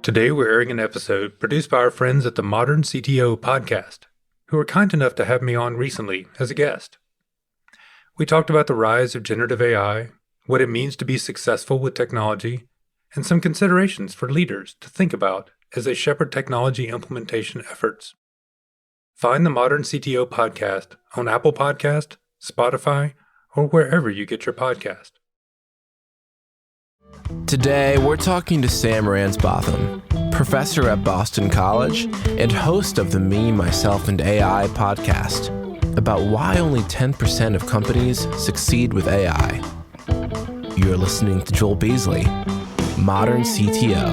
Today we're airing an episode produced by our friends at the Modern CTO podcast, who were kind enough to have me on recently as a guest. We talked about the rise of generative AI, what it means to be successful with technology, and some considerations for leaders to think about as they shepherd technology implementation efforts. Find the Modern CTO podcast on Apple Podcast, Spotify, or wherever you get your podcast. Today, we're talking to Sam Ransbotham, professor at Boston College and host of the Me, Myself, and AI podcast, about why only 10% of companies succeed with AI. You're listening to Joel Beasley, Modern CTO.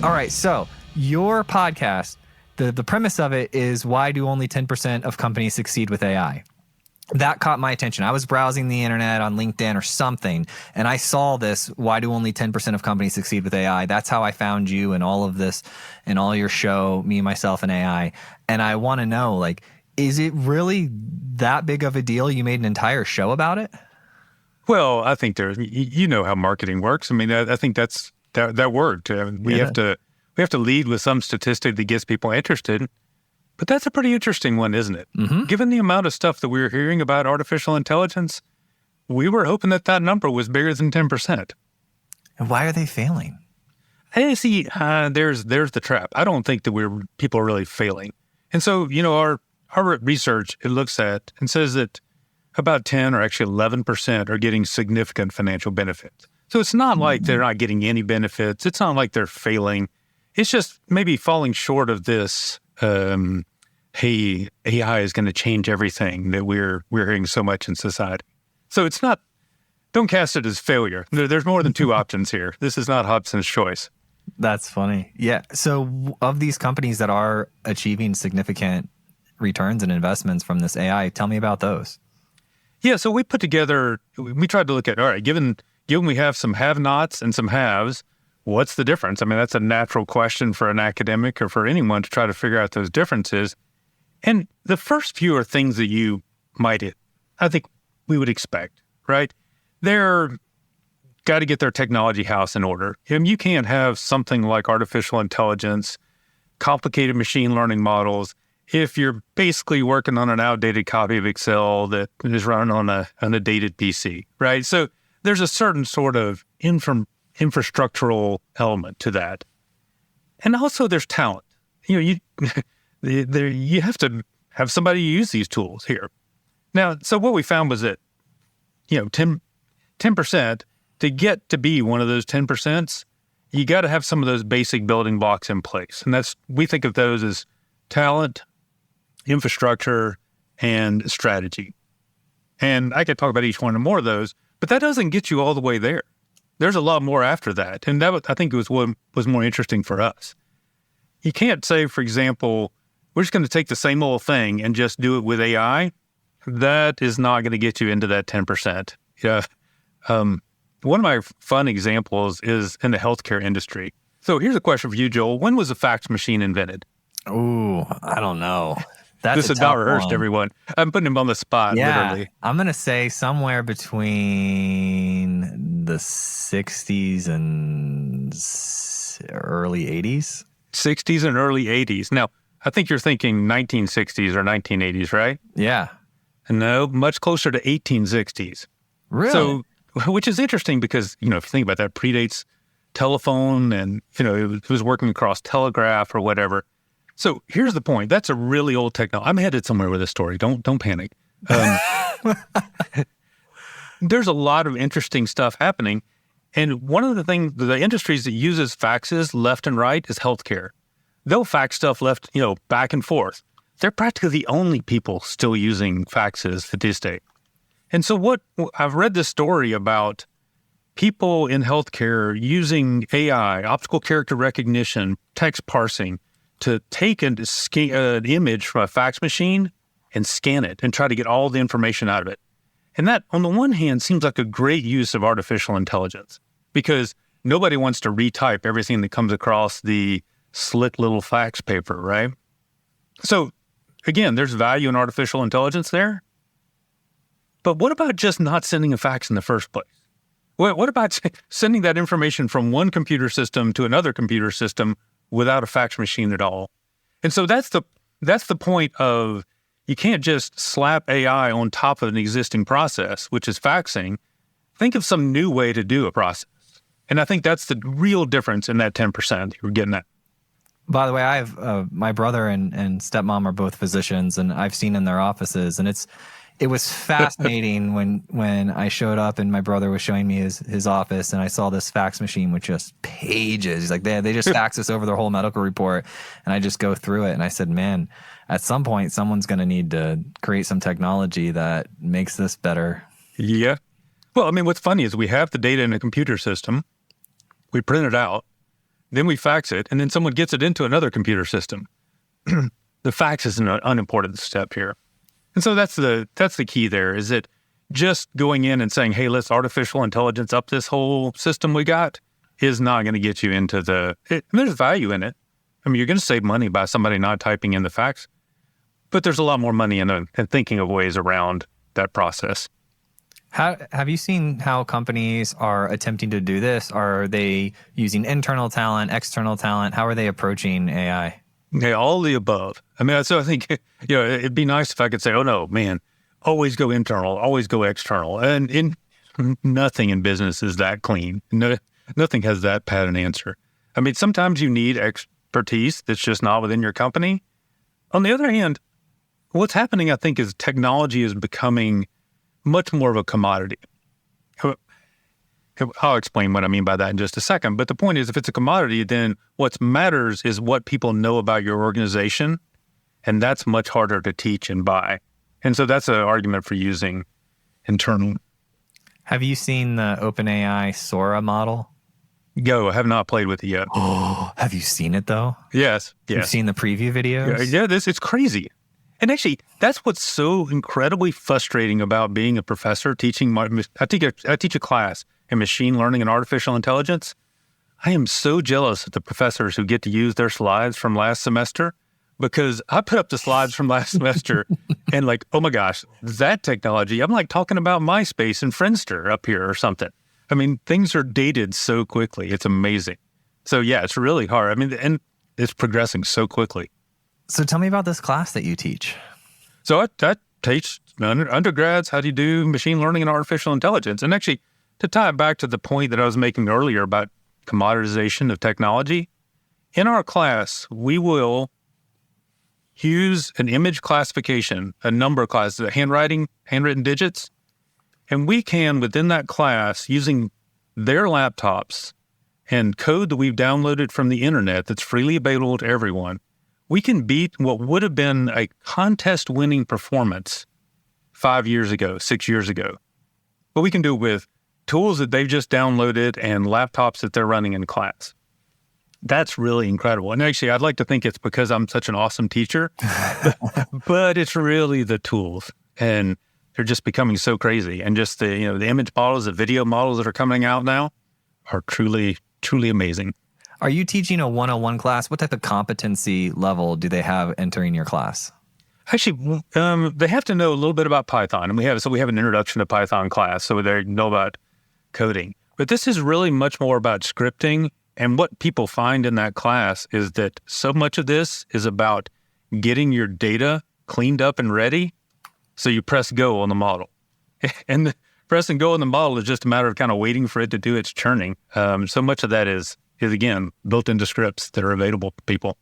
All right, so your podcast, the premise of it is why do only 10% of companies succeed with AI? That caught my attention. I was browsing the internet on LinkedIn or something, and I saw this, why do only 10% of companies succeed with AI? That's how I found you and all of this and all your show, Me, Myself, and AI. And I want to know, like, is it really that big of a deal? You made an entire show about it? Well, I think you know how marketing works. I mean, I think that's that worked. We have to lead with some statistic that gets people interested. But that's a pretty interesting one, isn't it? Mm-hmm. Given the amount of stuff that we were hearing about artificial intelligence, we were hoping that number was bigger than 10%. And why are they failing? Hey, see, there's the trap. I don't think that people are really failing. And so, you know, our research, it looks at and says that about 10 or actually 11% are getting significant financial benefits. So it's not like they're not getting any benefits. It's not like they're failing. It's just maybe falling short of this, hey, AI is going to change everything that we're hearing so much in society. So it's not, don't cast it as failure. There's more than two options here. This is not Hobson's choice. That's funny. Yeah. So of these companies that are achieving significant returns and investments from this AI, tell me about those. Yeah. So we tried to look at, all right, given we have some have-nots and some haves, what's the difference? I mean, that's a natural question for an academic or for anyone to try to figure out those differences. And the first few are things that I think we would expect, right? They're got to get their technology house in order. You can't have something like artificial intelligence, complicated machine learning models, if you're basically working on an outdated copy of Excel that is run on a dated PC, right? So there's a certain sort of infrastructural element to that. And also there's talent. You have to have somebody use these tools here. Now, so what we found was that, 10%, to get to be one of those 10%, you got to have some of those basic building blocks in place. And we think of those as talent, infrastructure, and strategy. And I could talk about each one or more of those, but that doesn't get you all the way there. There's a lot more after that. And that, I think, was what was more interesting for us. You can't say, for example, we're just going to take the same old thing and just do it with AI. That is not going to get you into that 10%. Yeah. One of my fun examples is in the healthcare industry. So here's a question for you, Joel. When was the fax machine invented? Ooh, I don't know. This is not rehearsed, everyone. I'm putting him on the spot, literally. I'm going to say somewhere between the 60s and early 80s. 60s and early 80s. Now, I think you're thinking 1960s or 1980s, right? Yeah. No, much closer to 1860s. Really? So, which is interesting because, if you think about that, predates telephone and, it was working across telegraph or whatever. So here's the point. That's a really old technology. I'm headed somewhere with this story. Don't panic. There's a lot of interesting stuff happening. And one of the industries that uses faxes left and right is healthcare. They'll fax stuff left, back and forth. They're practically the only people still using faxes at this day. And so I've read this story about people in healthcare using AI, optical character recognition, text parsing, to take an image from a fax machine and scan it and try to get all the information out of it. And that, on the one hand, seems like a great use of artificial intelligence because nobody wants to retype everything that comes across the slick little fax paper, right? So, again, there's value in artificial intelligence there. But what about just not sending a fax in the first place? What about sending that information from one computer system to another computer system without a fax machine at all? And so that's the point of, you can't just slap AI on top of an existing process, which is faxing. Think of some new way to do a process. And I think that's the real difference in that 10% you were getting at. By the way, I have my brother and stepmom are both physicians, and I've seen in their offices, and it was fascinating when I showed up and my brother was showing me his office, and I saw this fax machine with just pages. He's like, they just fax us over their whole medical report, and I just go through it. And I said, man, at some point, someone's going to need to create some technology that makes this better. Yeah. Well, I mean, what's funny is we have the data in a computer system, we print it out, then we fax it, and then someone gets it into another computer system. The fax is an unimportant step here. And so that's the key there, is that just going in and saying, hey, let's artificial intelligence up this whole system we got is not going to get you into there's value in it. I mean, you're going to save money by somebody not typing in the fax, but there's a lot more money in thinking of ways around that process. Have you seen how companies are attempting to do this? Are they using internal talent, external talent? How are they approaching AI? Yeah, all the above. I mean, so I think, it'd be nice if I could say, oh no, man, always go internal, always go external. And nothing in business is that clean. No, nothing has that pat an answer. I mean, sometimes you need expertise that's just not within your company. On the other hand, what's happening, I think, is technology is becoming much more of a commodity. I'll explain what I mean by that in just a second. But the point is, if it's a commodity, then what matters is what people know about your organization. And that's much harder to teach and buy. And so that's an argument for using internal. Have you seen the OpenAI Sora model? I have not played with it yet. Oh, have you seen it though? Yes. You've seen the preview videos? Yeah, it's crazy. And actually, that's what's so incredibly frustrating about being a professor teaching. I teach a class in machine learning and artificial intelligence. I am so jealous of the professors who get to use their slides from last semester, because I put up the slides from last semester and like, oh my gosh, that technology, I'm like talking about MySpace and Friendster up here or something. I mean, things are dated so quickly. It's amazing. So yeah, it's really hard. I mean, and it's progressing so quickly. So tell me about this class that you teach. So I teach undergrads how to do machine learning and artificial intelligence. And actually, to tie it back to the point that I was making earlier about commoditization of technology, in our class, we will use an image classification, a number class, handwritten digits, and we can, within that class, using their laptops and code that we've downloaded from the internet that's freely available to everyone, we can beat what would have been a contest-winning performance 5 years ago, 6 years ago. But we can do it with tools that they've just downloaded and laptops that they're running in class. That's really incredible. And actually, I'd like to think it's because I'm such an awesome teacher, but it's really the tools. And they're just becoming so crazy. And just the image models, the video models that are coming out now are truly, truly amazing. Are you teaching a 101 class? What type of competency level do they have entering your class? Actually, they have to know a little bit about Python. And we have an introduction to Python class, so they know about coding. But this is really much more about scripting. And what people find in that class is that so much of this is about getting your data cleaned up and ready. So you press go on the model. And the press and go on the model is just a matter of kind of waiting for it to do its churning. So much of that is again, built into scripts that are available to people.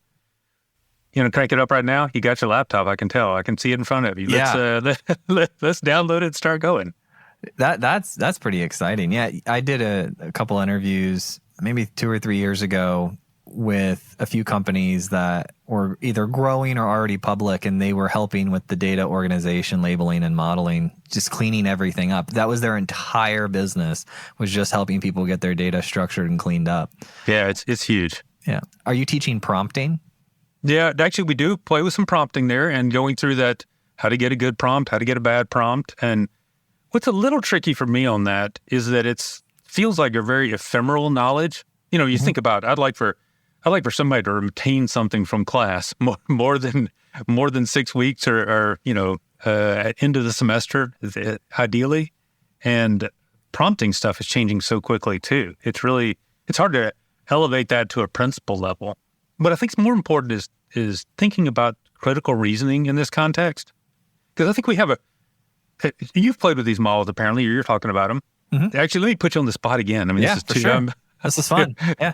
Crank it up right now. You got your laptop. I can tell. I can see it in front of you. Yeah. Let's download it and start going. That's pretty exciting. Yeah, I did a couple interviews maybe 2 or 3 years ago with a few companies that were either growing or already public, and they were helping with the data organization, labeling, and modeling, just cleaning everything up. That was their entire business, was just helping people get their data structured and cleaned up. Yeah, it's huge. Yeah. Are you teaching prompting? Yeah, actually, we do play with some prompting there and going through that, how to get a good prompt, how to get a bad prompt. And what's a little tricky for me on that is that it feels like a very ephemeral knowledge. You think about, I'd like for somebody to retain something from class more than 6 weeks or end of the semester, ideally. And prompting stuff is changing so quickly too. It's hard to elevate that to a principle level. But I think more important is thinking about critical reasoning in this context. Because I think we have you've played with these models apparently, or you're talking about them. Mm-hmm. Actually, let me put you on the spot again. I mean, yeah, this is too sure. This is fun. Yeah.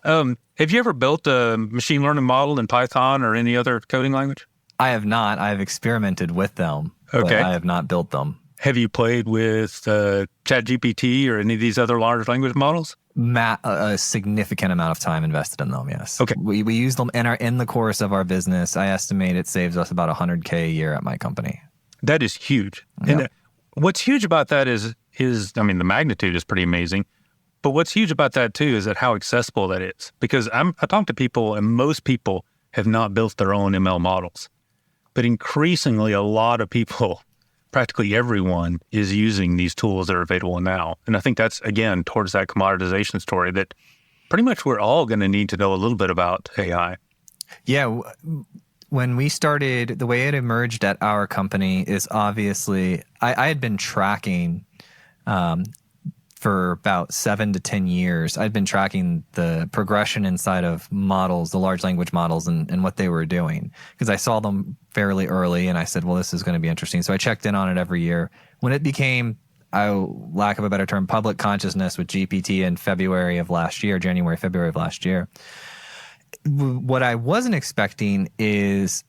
Have you ever built a machine learning model in Python or any other coding language? I have not. I have experimented with them, but I have not built them. Have you played with ChatGPT or any of these other large language models? A significant amount of time invested in them, yes. Okay. We use them in the course of our business. I estimate it saves us about $100K a year at my company. That is huge. Yep. And what's huge about that is I mean, the magnitude is pretty amazing. But what's huge about that too is that how accessible that is. Because I talk to people, and most people have not built their own ML models. But increasingly, a lot of people, practically everyone, is using these tools that are available now. And I think that's, again, towards that commoditization story that pretty much we're all going to need to know a little bit about AI. Yeah. When we started, the way it emerged at our company is obviously, I had been tracking for about 7 to 10 years. I'd been tracking the progression inside of models, the large language models, and what they were doing, because I saw them fairly early, and I said, well, this is going to be interesting. So I checked in on it every year. When it became, lack of a better term, public consciousness with GPT in January, February of last year, what I wasn't expecting is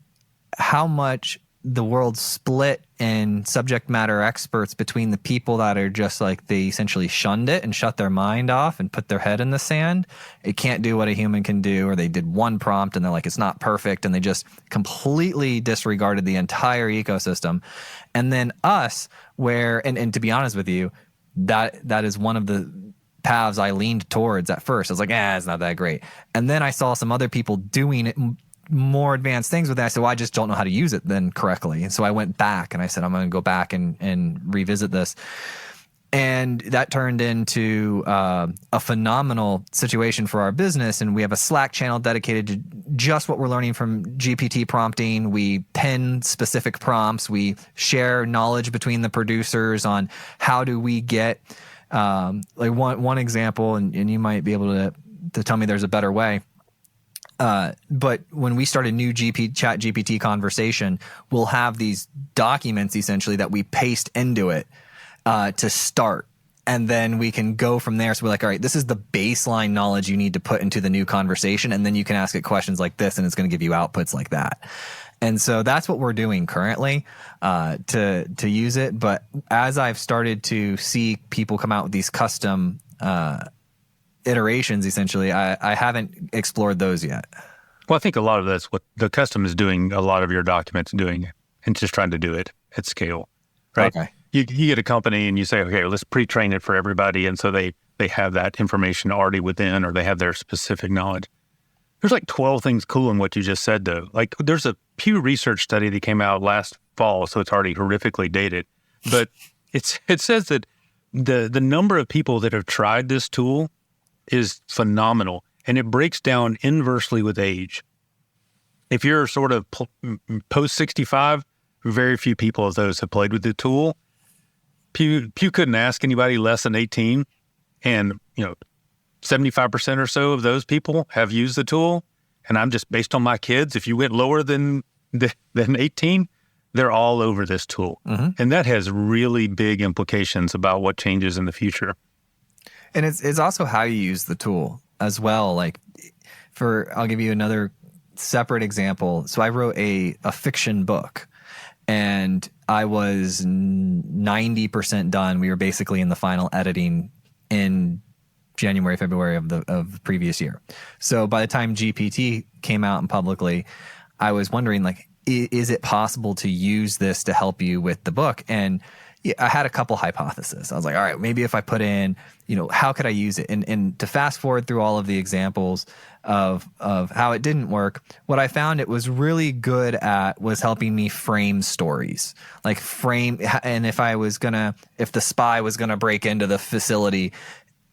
how much the world split in subject matter experts between the people that are just like, they essentially shunned it and shut their mind off and put their head in the sand. It can't do what a human can do, or they did one prompt and they're like, it's not perfect, and they just completely disregarded the entire ecosystem. And then us, where, and to be honest with you, that is one of the paths I leaned towards at first. I was like, it's not that great. And then I saw some other people doing it, more advanced things with it. I said, well, I just don't know how to use it then correctly. And so I went back and I said, I'm going to go back and revisit this. And that turned into a phenomenal situation for our business. And we have a Slack channel dedicated to just what we're learning from GPT prompting. We pin specific prompts. We share knowledge between the producers on how do we get, like one example, and you might be able to tell me there's a better way. But when we start a new chat GPT conversation, we'll have these documents essentially that we paste into it to start. And then we can go from there. So we're like, all right, this is the baseline knowledge you need to put into the new conversation. And then you can ask it questions like this, and it's going to give you outputs like that. And so that's what we're doing currently to use it. But as I've started to see people come out with these custom iterations, essentially, I haven't explored those yet. Well, I think a lot of that's what the custom is doing, a lot of your documents doing, and just trying to do it at scale, right? Okay. You get a company and you say, okay, let's pre-train it for everybody. And so they have that information already within, or they have their specific knowledge. There's like 12 things cool in what you just said, though. Like there's a Pew Research study that came out last fall, so it's already horrifically dated. But it says that the number of people that have tried this tool is phenomenal, and it breaks down inversely with age. If you're sort of post 65, very few people of those have played with the tool. Pew couldn't ask anybody less than 18, and 75% or so of those people have used the tool. And I'm just based on my kids. If you went lower than 18, they're all over this tool, and that has really big implications about what changes in the future. And it's also how you use the tool as well. Like I'll give you another separate example. So I wrote a fiction book, and I was 90% done. We were basically in the final editing in January, February of the previous year. So by the time GPT came out and publicly, I was wondering, like, is it possible to use this to help you with the book? And I had a couple hypotheses. I was like, all right, maybe if I put in, how could I use it? And to fast forward through all of the examples of how it didn't work, what I found it was really good at was helping me frame stories. Like and if the spy was gonna break into the facility,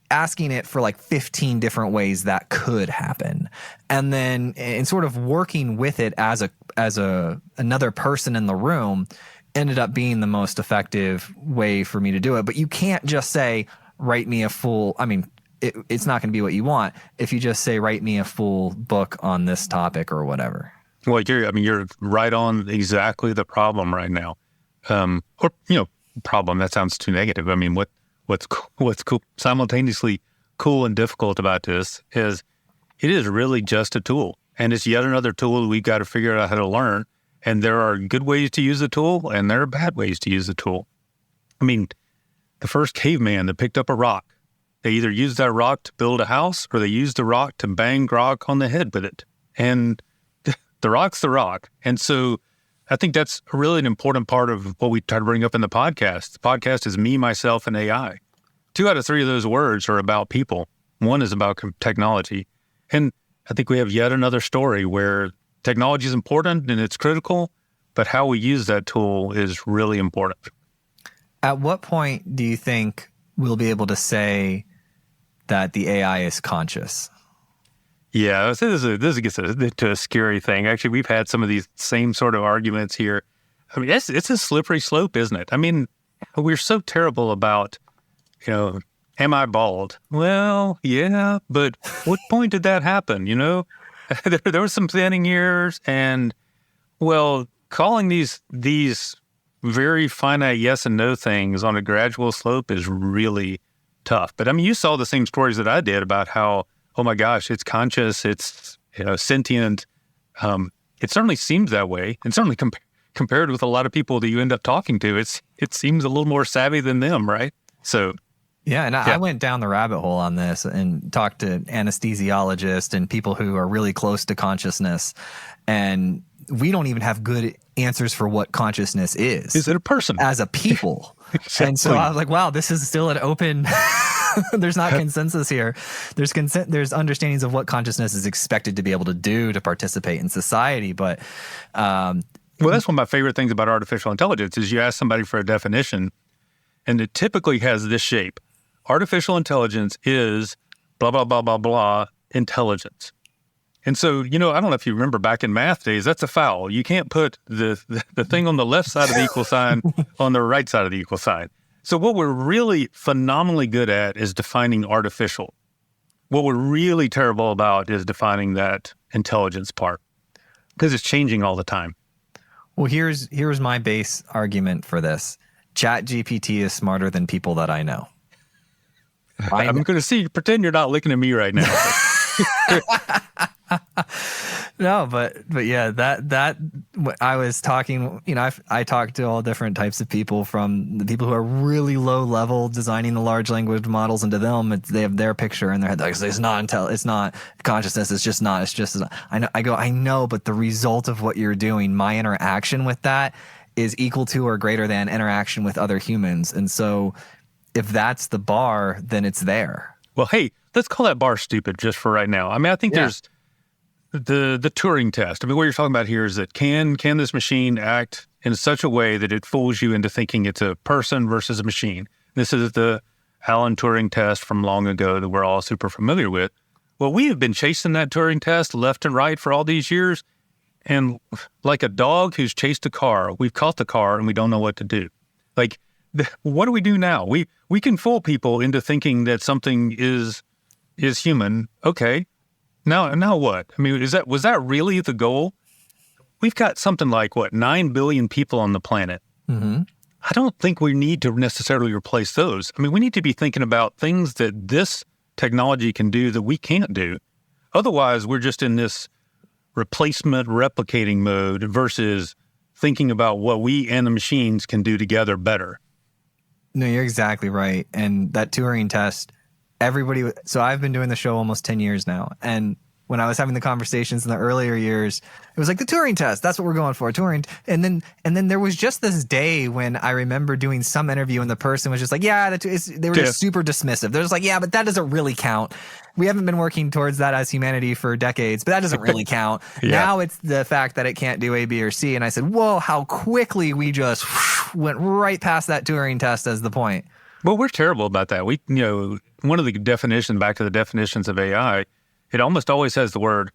asking it for like 15 different ways that could happen. And then in sort of working with it as another person in the room, ended up being the most effective way for me to do it. But you can't just say, write me a full, I mean, it's not going to be what you want if you just say, write me a full book on this topic or whatever. Well, you're right on exactly the problem right now. Problem, that sounds too negative. I mean, what's cool, simultaneously cool and difficult about this is it is really just a tool. And it's yet another tool we've got to figure out how to learn. And there are good ways to use the tool, and there are bad ways to use the tool. I mean, the first caveman that picked up a rock, they either used that rock to build a house or they used the rock to bang Grok on the head with it. And the rock's the rock. And so I think that's really an important part of what we try to bring up in the podcast. The podcast is me, myself, and AI. 2 out of 3 of those words are about people. 1 is about technology. And I think we have yet another story where technology is important and it's critical, but how we use that tool is really important. At what point do you think we'll be able to say that the AI is conscious? Yeah, this gets to a scary thing. Actually, we've had some of these same sort of arguments here. I mean, it's a slippery slope, isn't it? I mean, we're so terrible about, am I bald? Well, yeah, but what point did that happen, There were some thinning years, and, well, calling these very finite yes and no things on a gradual slope is really tough. But, I mean, you saw the same stories that I did about how, oh, my gosh, it's conscious, it's sentient. It certainly seems that way, and certainly compared with a lot of people that you end up talking to, it seems a little more savvy than them, right? So... Yeah, and I went down the rabbit hole on this and talked to anesthesiologists and people who are really close to consciousness. And we don't even have good answers for what consciousness is. Is it a person? As a people. Exactly. And so I was like, wow, this is still an open... There's not consensus here. There's understandings of what consciousness is expected to be able to do to participate in society. But... well, that's one of my favorite things about artificial intelligence is you ask somebody for a definition, and it typically has this shape. Artificial intelligence is blah, blah, blah, blah, blah, intelligence. And so, I don't know if you remember back in math days, that's a foul. You can't put the thing on the left side of the equal sign on the right side of the equal sign. So what we're really phenomenally good at is defining artificial. What we're really terrible about is defining that intelligence part because it's changing all the time. Well, here's my base argument for this. ChatGPT is smarter than people that I know. I'm going to pretend you're not looking at me right now. No, but yeah, that I was talking, I talked to all different types of people, from the people who are really low level designing the large language models, and to them, they have their picture in their head. Like, it's not consciousness. It's just not. I know, but the result of what you're doing, my interaction with that is equal to or greater than interaction with other humans. And so if that's the bar, then it's there. Well, hey, let's call that bar stupid just for right now. I mean, I think there's the Turing test. I mean, what you're talking about here is that can this machine act in such a way that it fools you into thinking it's a person versus a machine? This is the Alan Turing test from long ago that we're all super familiar with. Well, we have been chasing that Turing test left and right for all these years. And like a dog who's chased a car, we've caught the car and we don't know what to do. Like, what do we do now? We can fool people into thinking that something is human. Okay, now what? I mean, was that really the goal? We've got something like 9 billion people on the planet. Mm-hmm. I don't think we need to necessarily replace those. I mean, we need to be thinking about things that this technology can do that we can't do. Otherwise, we're just in this replacement replicating mode versus thinking about what we and the machines can do together better. No, you're exactly right. And that Turing test, so I've been doing the show almost 10 years now. And when I was having the conversations in the earlier years, it was like the Turing test. That's what we're going for, Turing. And then there was just this day when I remember doing some interview and the person was just like, they were just super dismissive. They're just like, yeah, but that doesn't really count. We haven't been working towards that as humanity for decades, but that doesn't really count. Yeah. Now it's the fact that it can't do A, B, or C. And I said, whoa, how quickly we just went right past that Turing test as the point. Well, we're terrible about that. One of the back to the definitions of AI, it almost always has the word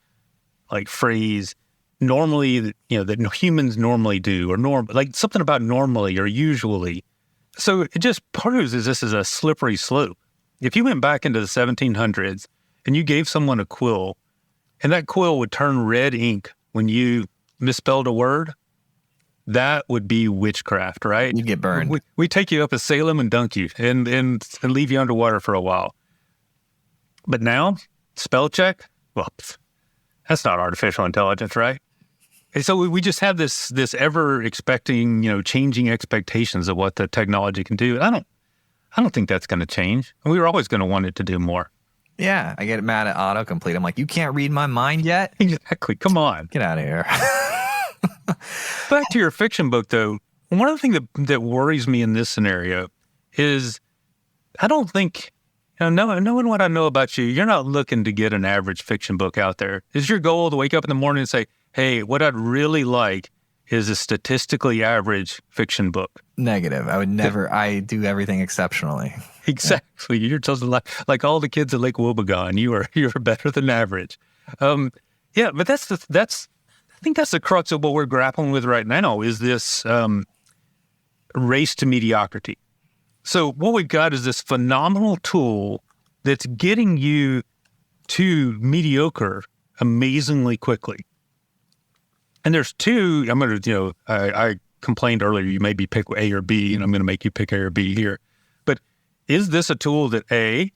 like phrase, normally, that humans normally do, or like something about normally or usually. So it just proves that this is a slippery slope. If you went back into the 1700s and you gave someone a quill, and that quill would turn red ink when you misspelled a word, that would be witchcraft, right? You'd get burned. We take you up to Salem and dunk you and leave you underwater for a while. But now, spell check, well, that's not artificial intelligence, right? And so we just have this ever expecting, changing expectations of what the technology can do. I don't think that's going to change. We were always going to want it to do more. Yeah, I get mad at autocomplete. I'm like, you can't read my mind yet? Exactly. Come on. Get out of here. Back to your fiction book, though. One of the things that worries me in this scenario is I don't think, knowing what I know about you, you're not looking to get an average fiction book out there. Is your goal to wake up in the morning and say, hey, what I'd really like is a statistically average fiction book? Negative. I would never. I do everything exceptionally. Exactly. Yeah. You're just like all the kids at Lake Wobegon. You're better than average. Yeah, but I think that's the crux of what we're grappling with right now is this race to mediocrity. So what we've got is this phenomenal tool that's getting you to mediocre amazingly quickly. And there's two, I complained earlier, you maybe pick A or B, and I'm going to make you pick A or B here. But is this a tool that A,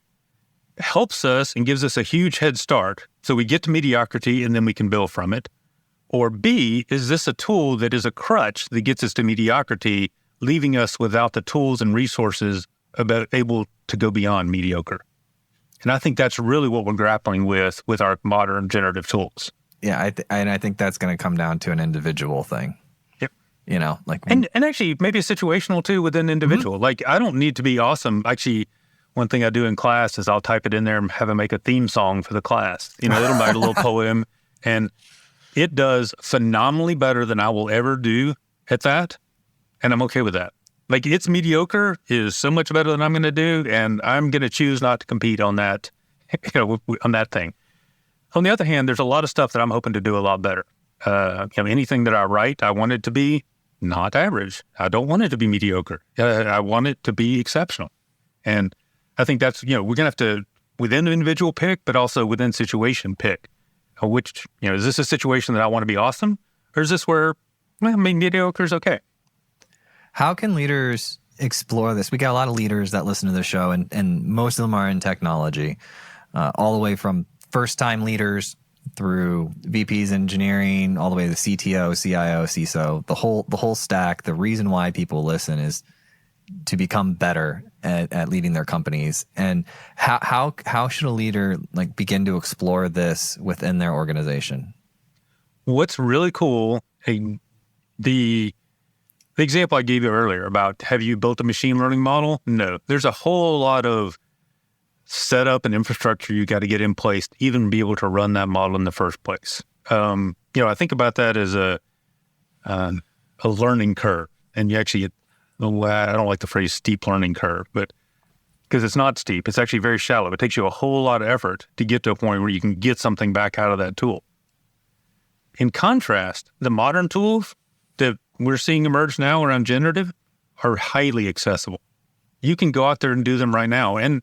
helps us and gives us a huge head start so we get to mediocrity and then we can build from it? Or B, is this a tool that is a crutch that gets us to mediocrity, leaving us without the tools and resources able to go beyond mediocre? And I think that's really what we're grappling with our modern generative tools. Yeah, I think that's going to come down to an individual thing. Yep. And actually maybe a situational too within individual. Mm-hmm. Like I don't need to be awesome. Actually, one thing I do in class is I'll type it in there and have it make a theme song for the class. It'll write a little poem, and it does phenomenally better than I will ever do at that, and I'm okay with that. Like its mediocre is so much better than I'm going to do, and I'm going to choose not to compete on that, on that thing. On the other hand, there's a lot of stuff that I'm hoping to do a lot better. Anything that I write, I want it to be not average. I don't want it to be mediocre. I want it to be exceptional. And I think that's, we're going to have to, within the individual pick, but also within situation pick. Which, is this a situation that I want to be awesome? Or is this where, mediocre is okay? How can leaders explore this? We got a lot of leaders that listen to the show, and most of them are in technology, all the way from first-time leaders through VPs engineering, all the way to the CTO, CIO, CISO, the whole stack. The reason why people listen is to become better at leading their companies. And how should a leader begin to explore this within their organization? What's really cool, the example I gave you earlier about have you built a machine learning model? No, there's a whole lot of setup and infrastructure you got to get in place to even be able to run that model in the first place. I think about that as a learning curve, and you actually, I don't like the phrase steep learning curve, but because it's not steep, it's actually very shallow. It takes you a whole lot of effort to get to a point where you can get something back out of that tool. In contrast, the modern tools that we're seeing emerge now around generative are highly accessible. You can go out there and do them right now, and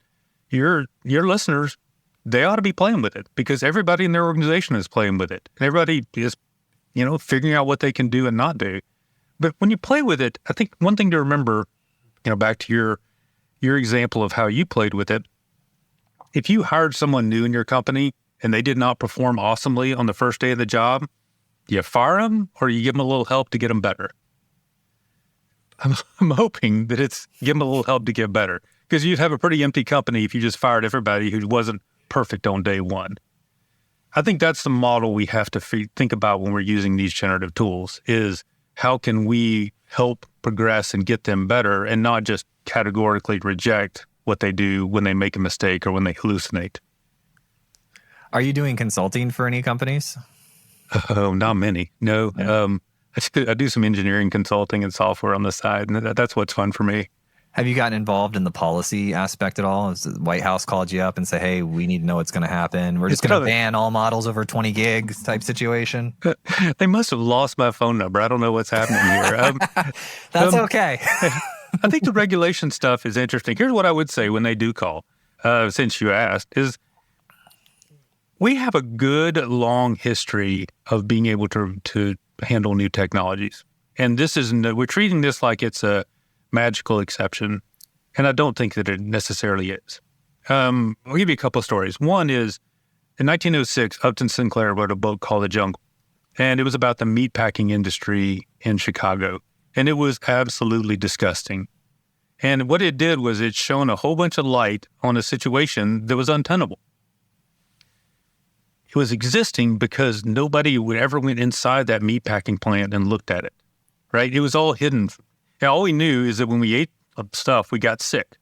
your listeners, they ought to be playing with it because everybody in their organization is playing with it. And everybody is, figuring out what they can do and not do. But when you play with it, I think one thing to remember, back to your example of how you played with it, if you hired someone new in your company and they did not perform awesomely on the first day of the job, you fire them or you give them a little help to get them better? I'm hoping that it's give them a little help to get better, because you'd have a pretty empty company if you just fired everybody who wasn't perfect on day one. I think that's the model we have to think about when we're using these generative tools is how can we help progress and get them better and not just categorically reject what they do when they make a mistake or when they hallucinate. Are you doing consulting for any companies? Oh, not many. No. Yeah. I do some engineering consulting and software on the side, and that's what's fun for me. Have you gotten involved in the policy aspect at all? Has the White House called you up and say, hey, we need to know what's going to happen? We're just going to ban all models over 20 gigs type situation? They must have lost my phone number. I don't know what's happening here. That's okay. I think the regulation stuff is interesting. Here's what I would say when they do call, since you asked, is we have a good long history of being able to handle new technologies. And we're treating this like it's a magical exception. And I don't think that it necessarily is. I'll give you a couple of stories. One is in 1906, Upton Sinclair wrote a book called The Jungle. And it was about the meatpacking industry in Chicago. And it was absolutely disgusting. And what it did was it shone a whole bunch of light on a situation that was untenable. It was existing because nobody would ever went inside that meatpacking plant and looked at it, right? It was all hidden. And all we knew is that when we ate stuff, we got sick.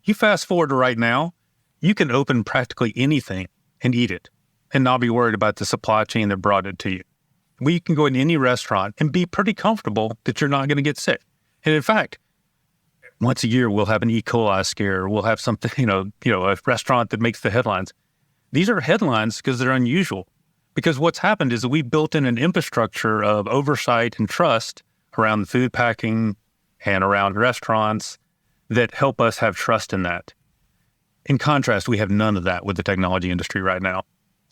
You fast forward to right now, you can open practically anything and eat it and not be worried about the supply chain that brought it to you. We can go in any restaurant and be pretty comfortable that you're not going to get sick. And in fact, once a year, we'll have an E. coli scare. We'll have something, a restaurant that makes the headlines. These are headlines because they're unusual. Because what's happened is that we built in an infrastructure of oversight and trust around the food packing and around restaurants that help us have trust in that. In contrast, we have none of that with the technology industry right now.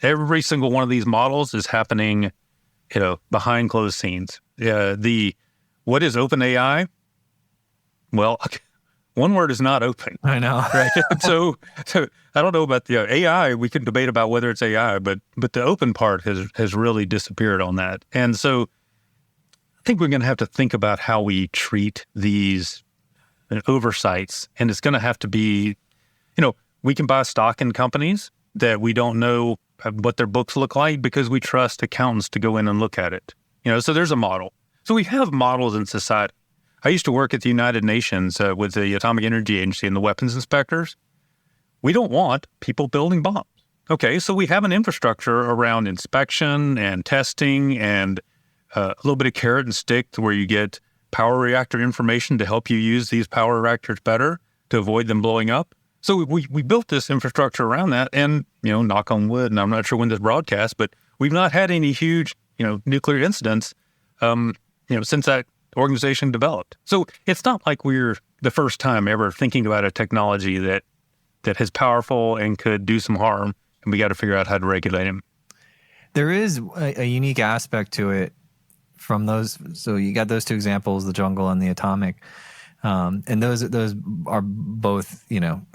Every single one of these models is happening, behind closed scenes. What is OpenAI? Well, one word is not open. I know. Right? So I don't know about the AI. We can debate about whether it's AI, but the open part has really disappeared on that. And so I think we're going to have to think about how we treat these oversights. And it's going to have to be, we can buy stock in companies that we don't know what their books look like because we trust accountants to go in and look at it. So there's a model. So we have models in society. I used to work at the United Nations with the Atomic Energy Agency and the weapons inspectors. We don't want people building bombs. Okay, so we have an infrastructure around inspection and testing and a little bit of carrot and stick to where you get power reactor information to help you use these power reactors better to avoid them blowing up. So we built this infrastructure around that and, knock on wood, and I'm not sure when this broadcast, but we've not had any huge, nuclear incidents, since that organization developed. So it's not like we're the first time ever thinking about a technology that is powerful and could do some harm, and we got to figure out how to regulate them. There is a unique aspect to it from those. So you got those two examples, the jungle and the atomic. And those are both,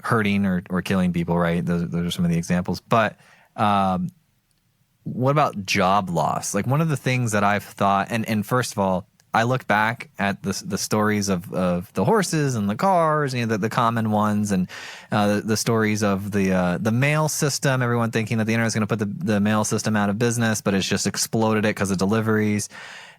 hurting or killing people, right? Those are some of the examples. But what about job loss? Like one of the things that I've thought, and first of all, I look back at the stories of the horses and the cars, the common ones, and the stories of the mail system. Everyone thinking that the internet is going to put the mail system out of business, but it's just exploded it because of deliveries.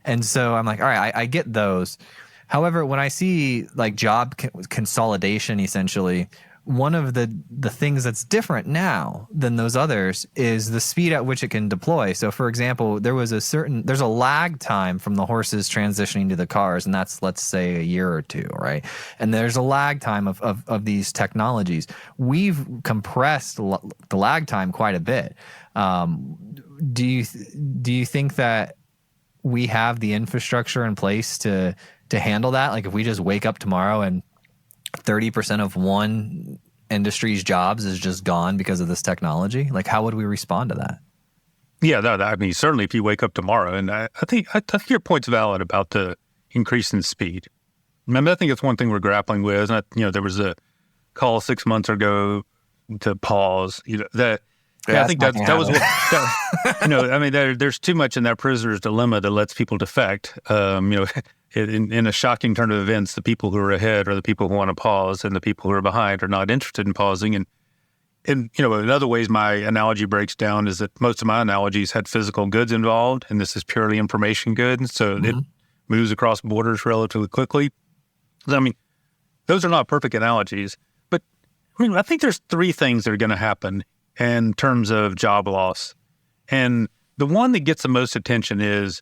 And so I'm like, all right, I get those. However, when I see like job consolidation, essentially, one of the things that's different now than those others is the speed at which it can deploy. So, for example, there's a lag time from the horses transitioning to the cars, and that's, let's say, a year or two, right? And there's a lag time of these technologies. We've compressed the lag time quite a bit. Do you think that we have the infrastructure in place to handle that? Like if we just wake up tomorrow and 30% of one industry's jobs is just gone because of this technology, like how would we respond to that? Yeah, certainly if you wake up tomorrow, and I think your point's valid about the increase in speed. I think it's one thing we're grappling with. And there was a call 6 months ago to pause. I think that was what, there's too much in that prisoner's dilemma that lets people defect. In a shocking turn of events, the people who are ahead are the people who want to pause, and the people who are behind are not interested in pausing. And in other ways, my analogy breaks down is that most of my analogies had physical goods involved, and this is purely information goods, so it moves across borders relatively quickly. Those are not perfect analogies, but I think there's three things that are going to happen in terms of job loss. And the one that gets the most attention is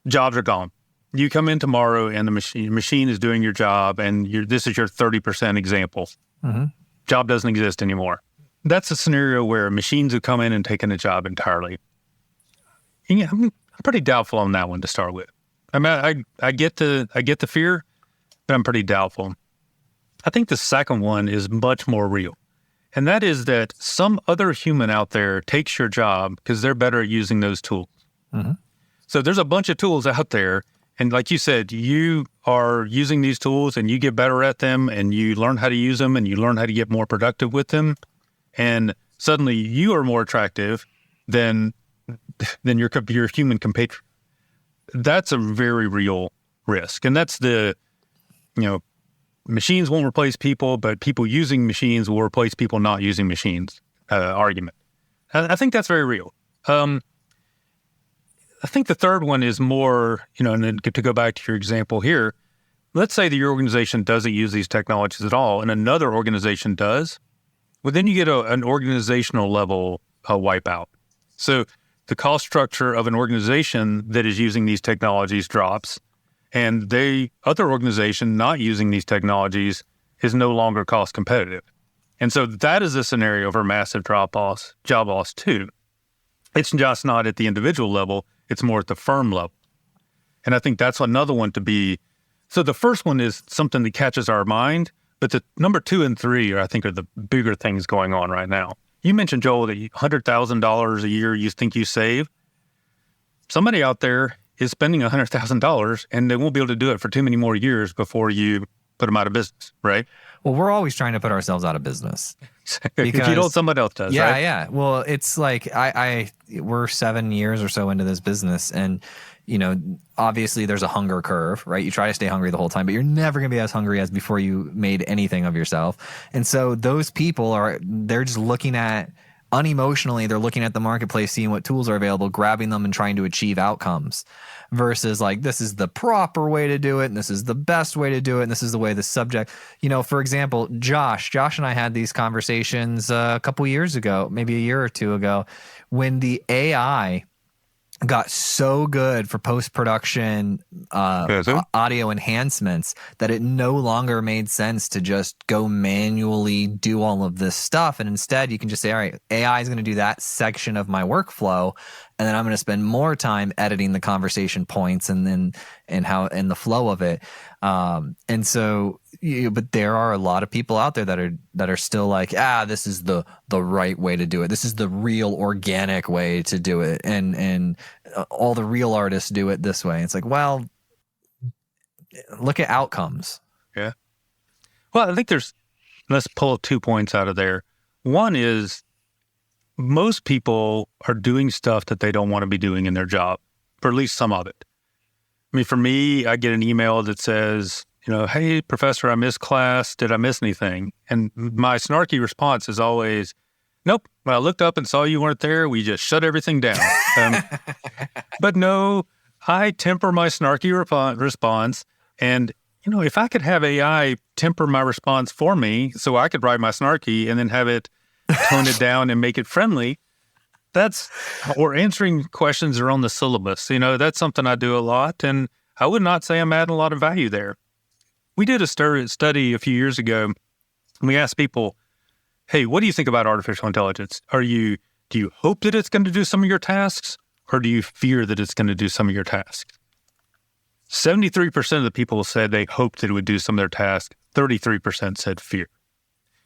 jobs are gone. you come in tomorrow and the machine is doing your job, and this is your 30% example. Job doesn't exist anymore. That's a scenario where machines have come in and taken a job entirely. Yeah, I'm pretty doubtful on that one to start with. I mean, I get the fear, but I'm pretty doubtful. I think the second one is much more real. And that is that some other human out there takes your job because they're better at using those tools. So there's a bunch of tools out there. And like you said, you are using these tools and you get better at them and you learn how to use them and you learn how to get more productive with them. And suddenly you are more attractive than your human compatriot. That's a very real risk. And that's machines won't replace people, but people using machines will replace people not using machines argument. I think that's very real. I think the third one is more, and then to go back to your example here, let's say that your organization doesn't use these technologies at all and another organization does. Well, then you get an organizational level wipeout. So the cost structure of an organization that is using these technologies drops, and other organization not using these technologies is no longer cost competitive. And so that is a scenario for massive job loss too. It's just not at the individual level, it's more at the firm level. And I think that's another one to be. So the first one is something that catches our mind, but the number 2 and 3 I think are the bigger things going on right now. You mentioned, Joel, that $100,000 a year you think you save. Somebody out there is spending $100,000 and they won't be able to do it for too many more years before you put them out of business, right? Well, we're always trying to put ourselves out of business. If you don't, someone else does, right? Yeah. Well, it's like we're 7 years or so into this business, and obviously there's a hunger curve, right? You try to stay hungry the whole time, but you're never going to be as hungry as before you made anything of yourself. And so those people they're just looking at, unemotionally, they're looking at the marketplace, seeing what tools are available, grabbing them and trying to achieve outcomes versus like, this is the proper way to do it. And this is the best way to do it. And this is the way the subject, for example, Josh and I had these conversations a couple years ago, maybe a year or two ago, when the AI got so good for post-production audio enhancements that it no longer made sense to just go manually do all of this stuff. And instead, you can just say, all right, AI is going to do that section of my workflow, and then I'm going to spend more time editing the conversation points and the flow of it. And so, but there are a lot of people out there that are still like, this is the right way to do it. This is the real organic way to do it. And all the real artists do it this way. It's like, well, look at outcomes. Yeah. Well, I think let's pull 2 points out of there. One is most people are doing stuff that they don't want to be doing in their job, or at least some of it. I mean, for me, I get an email that says, hey, professor, I missed class. Did I miss anything? And my snarky response is always, nope. When I looked up and saw you weren't there, we just shut everything down. But no, I temper my snarky response. And, if I could have AI temper my response for me so I could write my snarky and then have it tone it down and make it friendly, or answering questions that are on the syllabus. That's something I do a lot. And I would not say I'm adding a lot of value there. We did a study a few years ago, and we asked people, hey, what do you think about artificial intelligence? Do you hope that it's going to do some of your tasks, or do you fear that it's going to do some of your tasks? 73% of the people said they hoped that it would do some of their tasks. 33% said fear.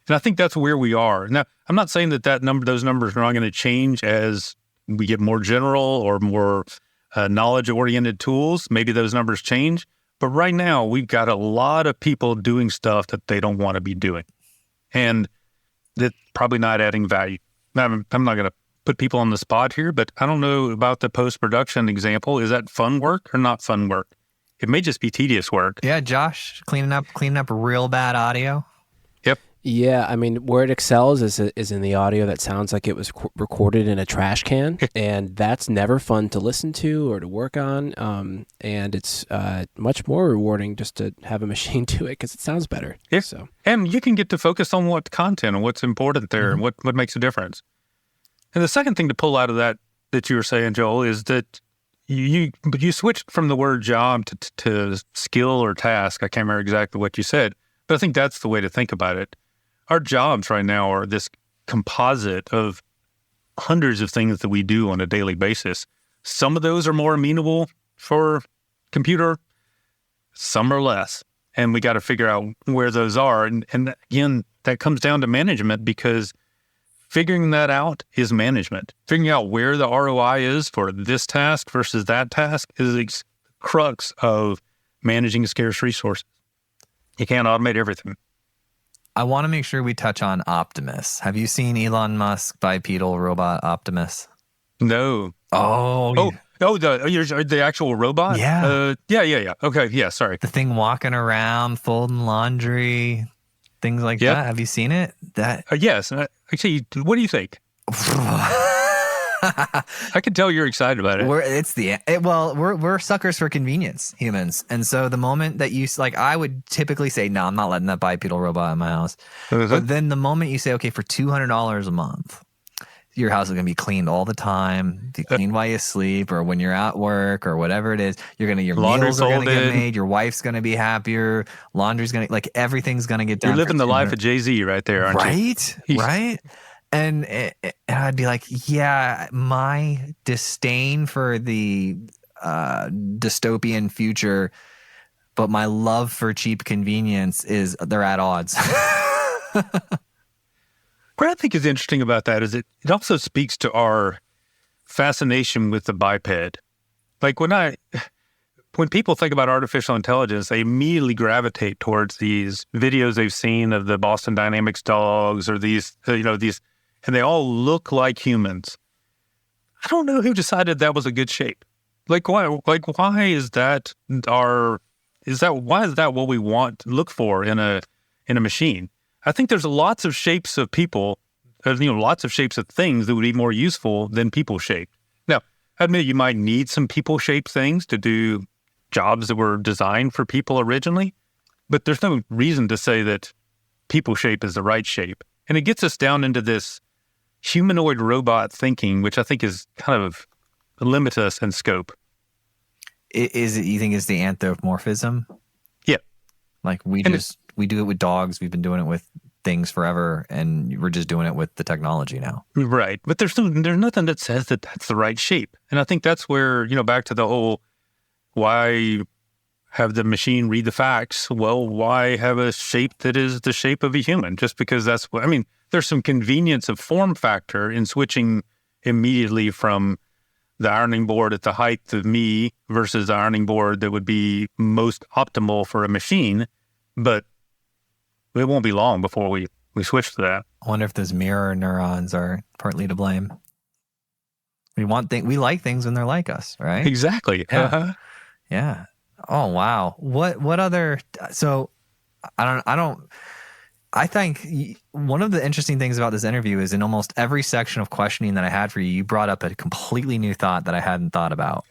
And I think that's where we are. Now, I'm not saying those numbers are not going to change as we get more general or more knowledge-oriented tools. Maybe those numbers change. But right now, we've got a lot of people doing stuff that they don't want to be doing. And that's probably not adding value. Now, I'm not going to put people on the spot here, but I don't know about the post-production example. Is that fun work or not fun work? It may just be tedious work. Yeah, Josh, cleaning up real bad audio. Yep. Yeah, I mean, where it excels is in the audio that sounds like it was recorded in a trash can, and that's never fun to listen to or to work on, and it's much more rewarding just to have a machine do it because it sounds better. Yeah. So. And you can get to focus on what content and what's important there and what makes a difference. And the second thing to pull out of that you were saying, Joel, is that but you switched from the word job to skill or task. I can't remember exactly what you said, but I think that's the way to think about it. Our jobs right now are this composite of hundreds of things that we do on a daily basis. Some of those are more amenable for computer, some are less. And we got to figure out where those are. And again, that comes down to management, because figuring that out is management. Figuring out where the ROI is for this task versus that task is the crux of managing scarce resources. You can't automate everything. I want to make sure we touch on Optimus. Have you seen Elon Musk bipedal robot Optimus? No. The actual robot? Yeah. Yeah. Okay, yeah, sorry. The thing walking around, folding laundry, things like that. Have you seen it? Yes. Actually, what do you think? I can tell you're excited about it. We're suckers for convenience, humans. And so the moment that you, like, I would typically say, no, I'm not letting that bipedal robot in my house. But then the moment you say, okay, for $200 a month, your house is going to be cleaned all the time, be cleaned while you sleep or when you're at work or whatever it is. Your meals are going to get made. Your wife's going to be happier. Laundry's going to, like, everything's going to get done. You're living the life of Jay-Z right there, aren't you? Right. And I'd be like, yeah, my disdain for the dystopian future, but my love for cheap convenience they're at odds. What I think is interesting about that is it also speaks to our fascination with the biped. Like when people think about artificial intelligence, they immediately gravitate towards these videos they've seen of the Boston Dynamics dogs or these, and they all look like humans. I don't know who decided that was a good shape. Like why is that why is that what we look for in a machine? I think there's lots of shapes of people, lots of shapes of things that would be more useful than people-shaped. Now, I admit you might need some people-shaped things to do jobs that were designed for people originally, but there's no reason to say that people-shape is the right shape. And it gets us down into this humanoid robot thinking, which I think is kind of limitless in scope. Is it, you think it's the anthropomorphism? Yeah. Like we do it with dogs. We've been doing it with things forever, and we're just doing it with the technology now. Right. But there's nothing that says that that's the right shape. And I think that's where, back to the whole, why have the machine read the facts? Well, why have a shape that is the shape of a human? Just because there's some convenience of form factor in switching immediately from the ironing board at the height of me versus the ironing board that would be most optimal for a machine. But it won't be long before we switch to that. I wonder if those mirror neurons are partly to blame. We like things when they're like us, right? Exactly. Yeah. Uh-huh. Yeah. Oh, wow. What other, so I think one of the interesting things about this interview is in almost every section of questioning that I had for you, you brought up a completely new thought that I hadn't thought about.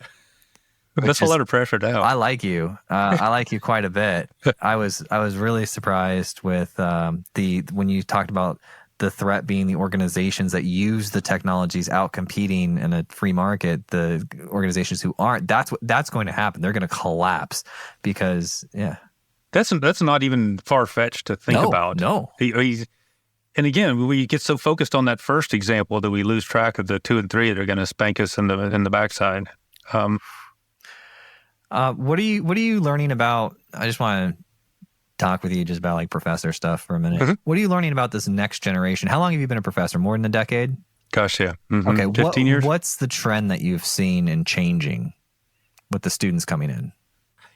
That's a lot of pressure now. I like you. I like you quite a bit. I was really surprised with when you talked about the threat being the organizations that use the technologies out competing in a free market, the organizations who aren't. That's going to happen. They're going to collapse because That's not even far-fetched to think about. No. And again, we get so focused on that first example that we lose track of the 2 and 3 that are going to spank us in the backside. What are you learning about? I just want to talk with you just about like professor stuff for a minute. Mm-hmm. What are you learning about this next generation? How long have you been a professor? More than a decade? Gosh, yeah. Mm-hmm. Okay. 15 years. What's the trend that you've seen in changing with the students coming in?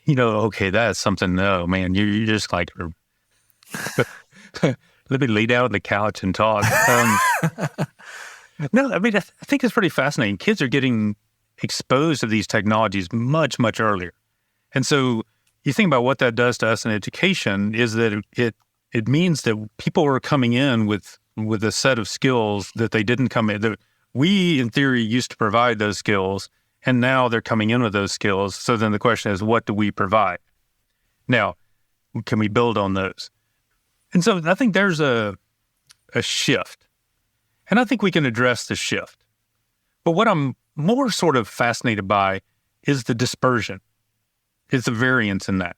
Okay, that's something. No, man, you're just like, let me lay down on the couch and talk. No, I think it's pretty fascinating. Kids are getting exposed to these technologies much, much earlier. And so you think about what that does to us in education is that it means that people are coming in with a set of skills that they didn't come in. We, in theory, used to provide those skills, and now they're coming in with those skills. So then the question is, what do we provide? Now, can we build on those? And so I think there's a shift. And I think we can address the shift. But what I'm more sort of fascinated by is the dispersion. It's the variance in that.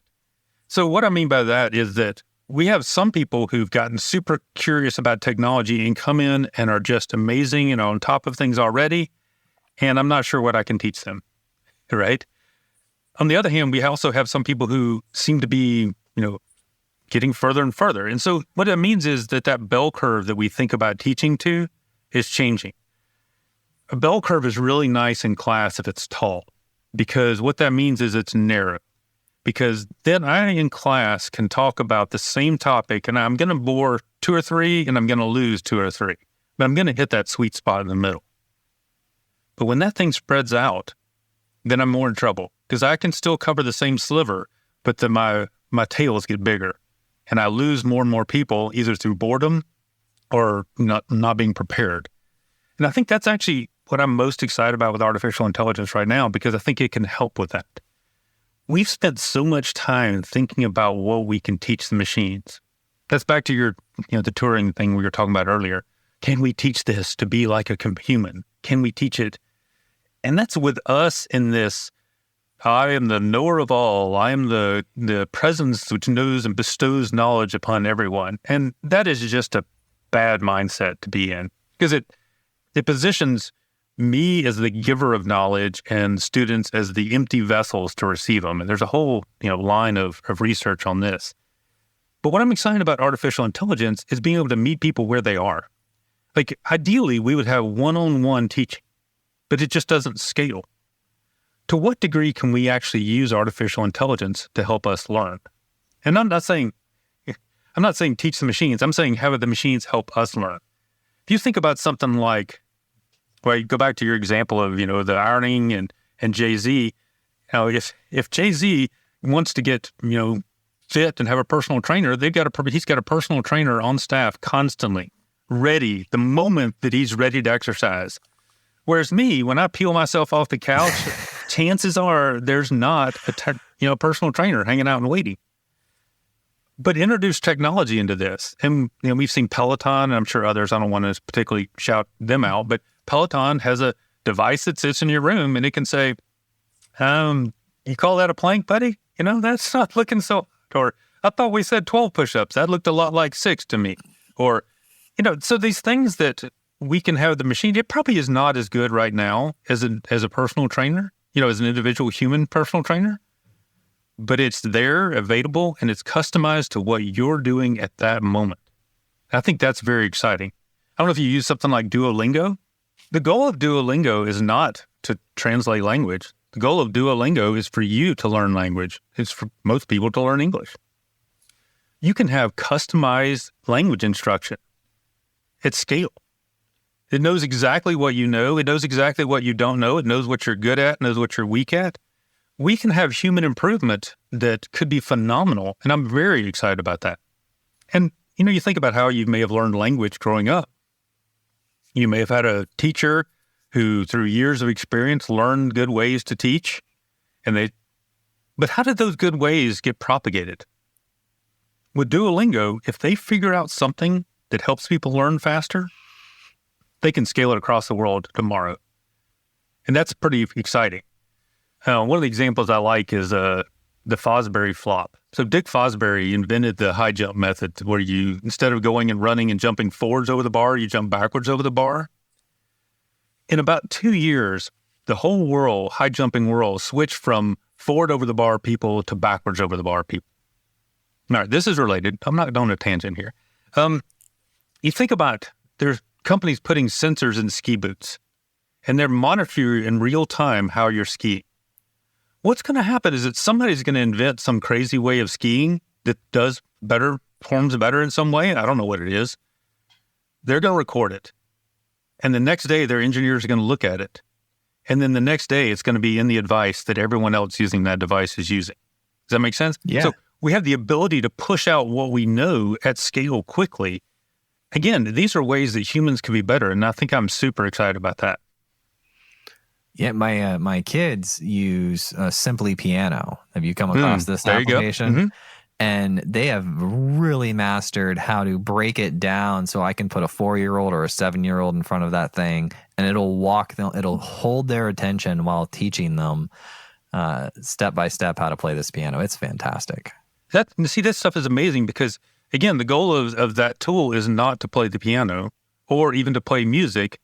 So what I mean by that is that we have some people who've gotten super curious about technology and come in and are just amazing and on top of things already, and I'm not sure what I can teach them, right? On the other hand, we also have some people who seem to be, getting further and further. And so what that means is that bell curve that we think about teaching to is changing. A bell curve is really nice in class if it's tall, because what that means is it's narrow. Because then I, in class, can talk about the same topic, and I'm going to bore 2 or 3, and I'm going to lose 2 or 3. But I'm going to hit that sweet spot in the middle. But when that thing spreads out, then I'm more in trouble, because I can still cover the same sliver, but then my tails get bigger, and I lose more and more people, either through boredom or not being prepared. And I think that's actually what I'm most excited about with artificial intelligence right now, because I think it can help with that. We've spent so much time thinking about what we can teach the machines. That's back to your, the Turing thing we were talking about earlier. Can we teach this to be like a human? Can we teach it? And that's with us in this, I am the knower of all. I am the presence which knows and bestows knowledge upon everyone. And that is just a bad mindset to be in, because it positions me as the giver of knowledge and students as the empty vessels to receive them. And there's a whole, line of research on this. But what I'm excited about artificial intelligence is being able to meet people where they are. Like, ideally, we would have one-on-one teaching, but it just doesn't scale. To what degree can we actually use artificial intelligence to help us learn? And I'm not saying teach the machines. I'm saying have the machines help us learn. If you think about something like, well, you go back to your example of, the ironing and Jay-Z. If Jay-Z wants to get, fit and have a personal trainer, he's got a personal trainer on staff constantly, ready the moment that he's ready to exercise. Whereas me, when I peel myself off the couch, chances are there's not a personal trainer hanging out and waiting. But introduce technology into this. And, we've seen Peloton, and I'm sure others, I don't want to particularly shout them out, but Peloton has a device that sits in your room, and it can say, you call that a plank, buddy? That's not looking so, or I thought we said 12 push-ups. That looked a lot like 6 to me. Or, so these things that we can have the machine, it probably is not as good right now as a personal trainer, as an individual human personal trainer. But it's there, available, and it's customized to what you're doing at that moment. I think that's very exciting. I don't know if you use something like Duolingo. The goal of Duolingo is not to translate language. The goal of Duolingo is for you to learn language. It's for most people to learn English. You can have customized language instruction at scale. It knows exactly what you know. It knows exactly what you don't know. It knows what you're good at, knows what you're weak at. We can have human improvement that could be phenomenal, and I'm very excited about that. And, you think about how you may have learned language growing up. You may have had a teacher who, through years of experience, learned good ways to teach, but how did those good ways get propagated? With Duolingo, if they figure out something that helps people learn faster, they can scale it across the world tomorrow. And that's pretty exciting. One of the examples I like is the Fosbury flop. So Dick Fosbury invented the high jump method, where you, instead of going and running and jumping forwards over the bar, you jump backwards over the bar. In about 2 years, the whole world, high jumping world, switched from forward over the bar people to backwards over the bar people. All right, this is related. I'm not going on a tangent here. You think about, there's companies putting sensors in ski boots, and they're monitoring in real time how you're skiing. What's going to happen is that somebody's going to invent some crazy way of skiing that does better, performs better in some way. I don't know what it is. They're going to record it. And the next day, their engineers are going to look at it. And then the next day, it's going to be in the advice that everyone else using that device is using. Does that make sense? Yeah. So we have the ability to push out what we know at scale quickly. Again, these are ways that humans can be better. And I think I'm super excited about that. Yeah, my kids use Simply Piano. Have you come across this application? Mm-hmm. And they have really mastered how to break it down so I can put a 4-year-old or a 7-year-old in front of that thing, and it'll hold their attention while teaching them. step by step how to play this piano. It's fantastic. That stuff is amazing because, again, the goal of that tool is not to play the piano or even to play music.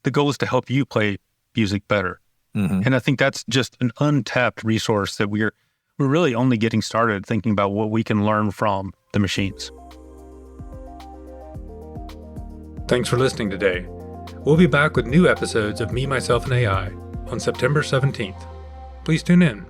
The goal is to help you play music better. Mm-hmm. And I think that's just an untapped resource that we're really only getting started thinking about what we can learn from the machines. Thanks for listening today. We'll be back with new episodes of Me, Myself, and AI on September 17th. Please tune in.